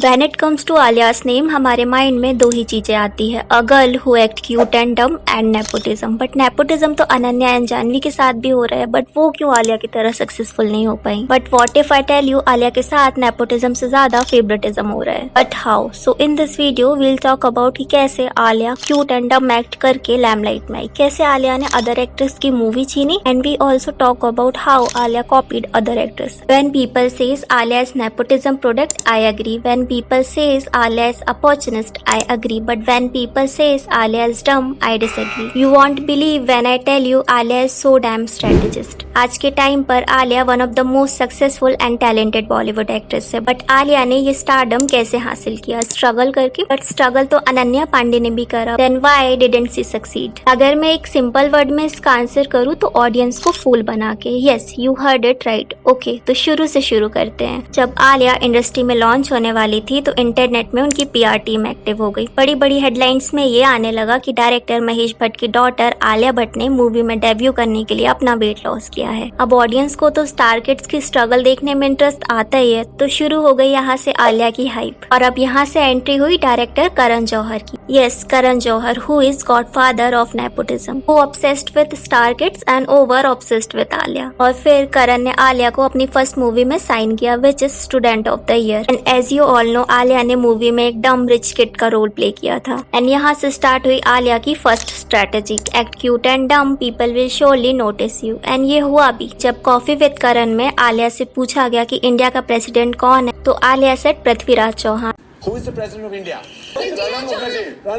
When it comes to Alia's name, हमारे mind में दो ही चीजें आती है, a girl who act cute and डम एंड नेपोटिज्म। बट नेपोटिज्म तो अनन्या एंड जानवी के साथ भी हो रहा है, बट वो क्यों आलिया की तरह सक्सेसफुल नहीं हो पाई। But what if I tell you, Alia के साथ नेपोटिज्म से ज्यादा फेवरेटिज्म हो रहा है। But how? So in this video we'll talk about कि कैसे Alia cute and dumb act करके लैमलाइट में आई, कैसे आलिया ने अदर एक्ट्रेस की मूवी छीनी, and we also talk about how Alia copied other actress. When people says Alia is nepotism product, I agree. When people says Alia is opportunist, I agree. But when people says Alia is dumb, I disagree. You won't believe when I tell you Alia is so damn strategist. आज के time पर Alia one of the most successful and talented Bollywood actress है। But Alia ने ये stardom कैसे हासिल किया? Struggle करके। बट स्ट्रगल तो अनन्या पांडे ने भी करा। Then why didn't she succeed? अगर मैं एक सिंपल वर्ड में इसका आंसर करूँ तो ऑडियंस को फूल बना के। Yes, you heard it right. Okay, तो शुरू से शुरू करते हैं। जब आलिया इंडस्ट्री में लॉन्च होने वाली थी तो इंटरनेट में उनकी पीआर टीम एक्टिव हो गई। बड़ी बड़ी हेडलाइंस में ये आने लगा कि डायरेक्टर महेश भट्ट की डॉटर आलिया भट्ट ने मूवी में डेब्यू करने के लिए अपना वेट लॉस किया है। अब ऑडियंस को तो स्टार किड्स की स्ट्रगल देखने में इंटरेस्ट आता ही है, तो शुरू हो गई यहाँ से आलिया की हाइप। और अब यहाँ से एंट्री हुई डायरेक्टर करण जौहर की। Yes, Karan Johar, who is godfather of nepotism, who obsessed with star kids and over obsessed with Alia. और फिर करण ने आलिया को अपनी फर्स्ट मूवी में साइन किया, which is student of the year. And as you all know, Alia ने मूवी में एक डम रिच किड का रोल प्ले किया था। एंड यहाँ से स्टार्ट हुई आलिया की first strategy, act cute and dumb, people will surely notice you. And ये हुआ भी। जब कॉफी विद करण में आलिया से पूछा गया कि इंडिया का प्रेसिडेंट कौन है, तो Alia said Prithviraj Chauhan. Who is the president of India?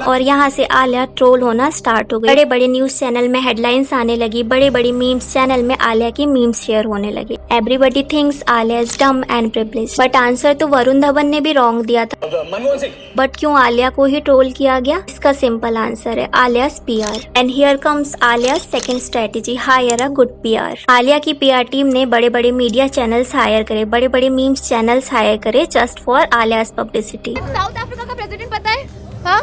और यहाँ से आलिया ट्रोल होना स्टार्ट हो गई। बड़े बड़े न्यूज चैनल में हेडलाइंस आने लगी, बड़े बड़े मीम्स चैनल में आलिया की मीम्स शेयर होने लगे। Everybody thinks Alia is dumb and privileged. But answer तो वरुण धवन ने भी रॉन्ग दिया था। मनमोहन सिंह। बट क्यों आलिया को ही ट्रोल किया गया? इसका सिंपल आंसर है Alia's PR। And here comes Alia's second strategy, hire a good PR। Alia की PR टीम ने बड़े बड़े मीडिया चैनल्स हायर करे, बड़े बड़े मीम्स चैनल्स हायर करे just for Alia's publicity. South Africa का प्रेसिडेंट पता है? हाँ,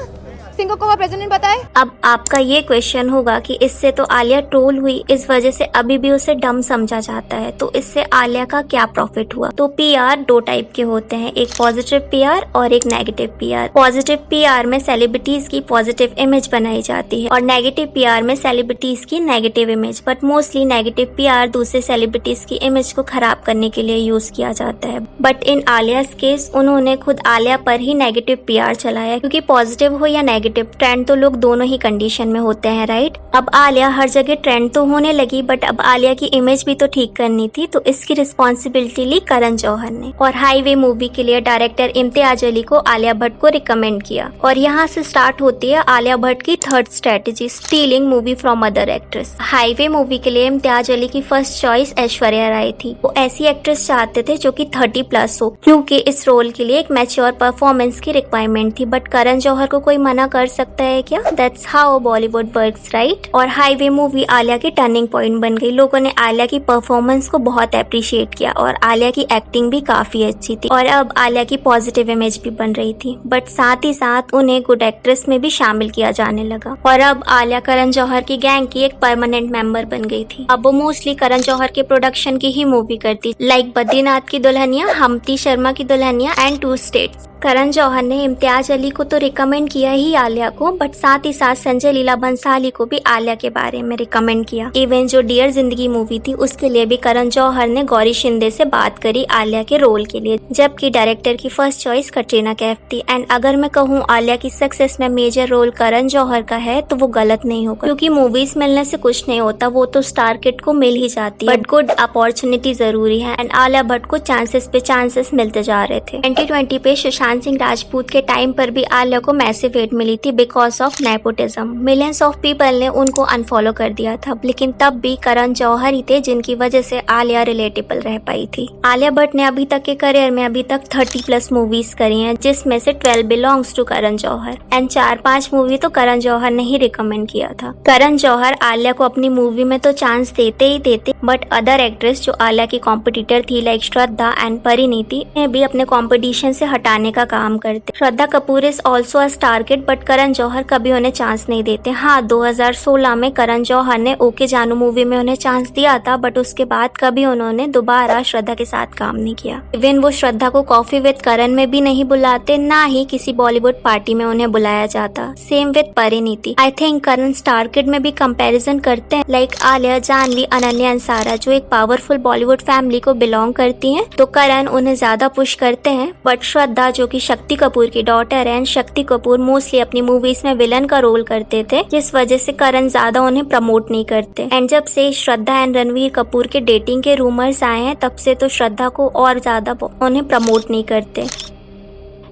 सिंगापुर का प्रेसिडेंट पता है? अब आपका ये क्वेश्चन होगा कि इससे तो आलिया ट्रोल हुई, इस वजह से अभी भी उसे डम समझा जाता है, तो इससे आलिया का क्या प्रॉफिट हुआ? तो PR दो टाइप के होते हैं, एक पॉजिटिव PR और एक नेगेटिव PR। पॉजिटिव PR में सेलिब्रिटीज की पॉजिटिव इमेज बनाई जाती है और नेगेटिव PR में सेलिब्रिटीज की negative image. But mostly negative PR दूसरे सेलिब्रिटीज की इमेज को खराब करने के लिए यूज किया जाता है। बट इन आलिया's केस उन्होंने खुद आलिया पर ही नेगेटिव PR चलाया, क्योंकि पॉजिटिव हो या नेगेटिव, ट्रेंड तो लोग दोनों ही कंडीशन में होते हैं, राइट? अब आलिया हर जगह ट्रेंड तो होने लगी, बट अब आलिया की इमेज भी तो ठीक करनी थी, तो इसकी रिस्पॉन्सिबिलिटी ली करण जौहर ने। और हाईवे मूवी के लिए डायरेक्टर इम्तियाज अली को आलिया भट्ट को रिकमेंड किया। और यहाँ से स्टार्ट होती है आलिया भट्ट की third strategy, stealing movie from other actress. Highway movie के लिए इम्तियाज अली की फर्स्ट चॉइस ऐश्वर्या राय थी। वो ऐसी एक्ट्रेस चाहते थे जो कि 30+ हो, क्योंकि इस रोल के लिए एक मैच्योर परफॉर्मेंस की रिक्वायरमेंट थी। बट करण जौहर को कोई मना कर सकता है क्या? That's how Bollywood works, right? और हाईवे मूवी आलिया की टर्निंग पॉइंट बन गई। लोगों ने आलिया की परफॉर्मेंस को बहुत अप्रिशिएट किया और आलिया की एक्टिंग भी काफी अच्छी थी। और अब आलिया की पॉजिटिव इमेज भी बन रही थी, बट साथ ही साथ उन्हें गुड एक्ट्रेस में भी शामिल किया जाने लगा। और अब आलिया करण जौहर की गैंग की एक परमानेंट मेंबर बन गई थी। अब वो मोस्टली करण जौहर के प्रोडक्शन की ही मूवी करती, लाइक बद्रीनाथ की दुल्हनिया, हम्प्टी शर्मा की दुल्हनिया एंड 2 स्टेट्स। करण जौहर ने इम्तियाज अली को तो रिकमेंड किया ही आलिया को, बट साथ ही साथ संजय लीला बंसाली को भी आलिया के बारे में रिकमेंड किया। इवन जो डियर जिंदगी मूवी थी उसके लिए भी करण जौहर ने गौरी शिंदे से बात करी आलिया के रोल के लिए, जबकि डायरेक्टर की फर्स्ट चॉइस कटरीना कैफ थी। एंड अगर मैं कहूँ आलिया की सक्सेस में मेजर रोल करण जौहर का है तो वो गलत नहीं होगा, क्योंकि मूवीज मिलने से कुछ नहीं होता, वो तो स्टार किड को मिल ही जाती है। बट गुड अपॉर्चुनिटी जरूरी है, एंड आलिया भट्ट को चांसेस पे चांसेस मिलते जा रहे थे। 2020 पे सुशांत सिंह राजपूत के टाइम पर भी आलिया को मैसिव हिट मिली थी because of nepotism. Millions of people ने उनको अनफॉलो कर दिया था, लेकिन तब भी करण जौहर ही थे जिनकी वजह से आलिया रिलेटेबल रह पाई थी। आलिया भट्ट ने अभी तक के करियर में अभी तक 30+ मूवीज करी हैं, जिसमें से 12 belongs to Karan Johar. And 4-5 movie तो करण जौहर ने ही रिकमेंड किया था। करण जौहर आलिया को अपनी मूवी में तो चांस देते ही देते, बट अदर एक्ट्रेस जो आलिया की कॉम्पिटिटर थी लाइक श्रद्धा एंड परिणीति ने भी अपने कॉम्पिटिशन से हटाने का का काम करते। Shraddha Kapoor is also a star kid but Karan Johar कभी उन्हें चांस नहीं देते। हाँ, 2016 में करण जौहर ने ओके जानू मूवी में उन्हें चांस दिया था, बट उसके बाद कभी उन्होंने दोबारा श्रद्धा के साथ काम नहीं किया। इवन वो श्रद्धा को कॉफी विद करण में भी नहीं बुलाते, ना ही किसी बॉलीवुड पार्टी में उन्हें बुलाया जाता। Same with Parineeti. I think Karan star kid में भी कंपैरिजन करते हैं, लाइक आलिया, जानवी, अनन्या, अंसारा जो एक पावरफुल बॉलीवुड फैमिली को बिलोंग करती हैं, तो करण उन्हें ज्यादा पुश करते हैं। बट श्रद्धा जो कि शक्ति कपूर की डॉटर है, शक्ति कपूर मोस्टली अपनी मूवीज में विलन का रोल करते थे, जिस वजह से करण ज्यादा उन्हें प्रमोट नहीं करते। एंड जब से श्रद्धा एंड रणवीर कपूर के डेटिंग के रूमर्स आए हैं, तब से तो श्रद्धा को और ज्यादा उन्हें प्रमोट नहीं करते।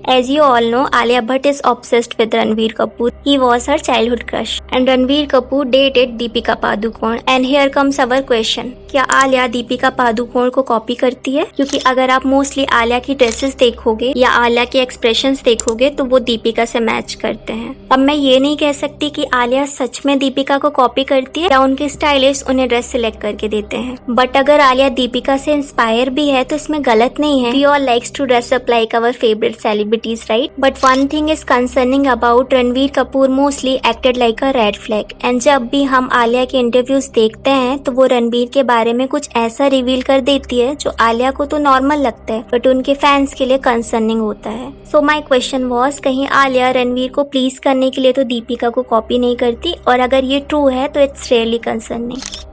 As you all know, Alia Bhatt is obsessed with Ranveer Kapoor. He was her childhood crush. And Ranveer Kapoor dated Deepika Padukone. And here comes our question. क्या आलिया दीपिका पादुकोण को कॉपी करती है? क्योंकि अगर आप मोस्टली आलिया की ड्रेसेस देखोगे या आलिया के एक्सप्रेशंस देखोगे तो वो दीपिका से मैच करते हैं। अब मैं ये नहीं कह सकती कि आलिया सच में दीपिका को कॉपी करती है या उनके स्टाइलिस्ट उन्हें ड्रेस सिलेक्ट करके देते हैं। बट अगर आलिया दीपिका से इंस्पायर भी है तो इसमें गलत नहीं है। We all likes to dress up like our favourite celebrities, right? But one thing is concerning about Ranveer Kapoor mostly acted like a red flag. And जब भी हम आलिया के इंटरव्यूज देखते हैं तो वो रणवीर के बारे में कुछ ऐसा रिवील कर देती है जो आलिया को तो नॉर्मल लगता है, बट उनके फैंस के लिए कंसर्निंग होता है। सो माय क्वेश्चन वाज, कहीं आलिया रणवीर को प्लीज करने के लिए तो दीपिका को कॉपी नहीं करती? और अगर ये ट्रू है तो इट्स रियली कंसर्निंग।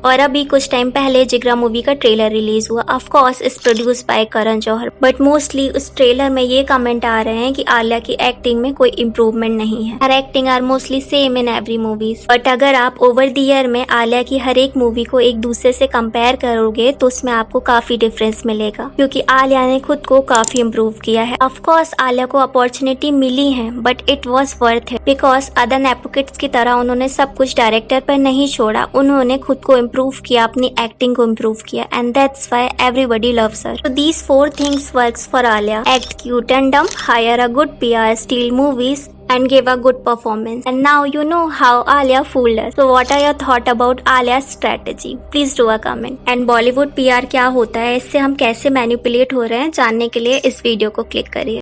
और अभी कुछ टाइम पहले जिगरा मूवी का ट्रेलर रिलीज हुआ। Of course is produce by Karan Johar, but mostly उस ट्रेलर में ये कमेंट आ रहे हैं कि आलिया की एक्टिंग में कोई इम्प्रूवमेंट नहीं है। Her acting are mostly same in every movies. But अगर आप ओवर द ईयर में आलिया की हर एक मूवी को एक दूसरे से कंपेयर करोगे तो उसमें आपको काफी डिफरेंस मिलेगा, क्योंकि आलिया ने खुद को काफी इम्प्रूव किया है। ऑफ कोर्स आलिया को अपॉर्चुनिटी मिली है, but it was worth it, because other nepo kids की तरह उन्होंने सब कुछ डायरेक्टर पर नहीं छोड़ा, उन्होंने खुद को इम्प्रूव किया, अपनी एक्टिंग को इम्प्रूव किया, and that's why everybody loves her. So these 4 things works for Alia: act cute and dumb, hire a good PR, steal movies, and give a good performance. And now you know how Alia fooled us. So what are your thought about Alia's strategy? Please do a comment. And Bollywood PR क्या होता है, इससे हम कैसे manipulate हो रहे हैं, जानने के लिए इस वीडियो को क्लिक करिए।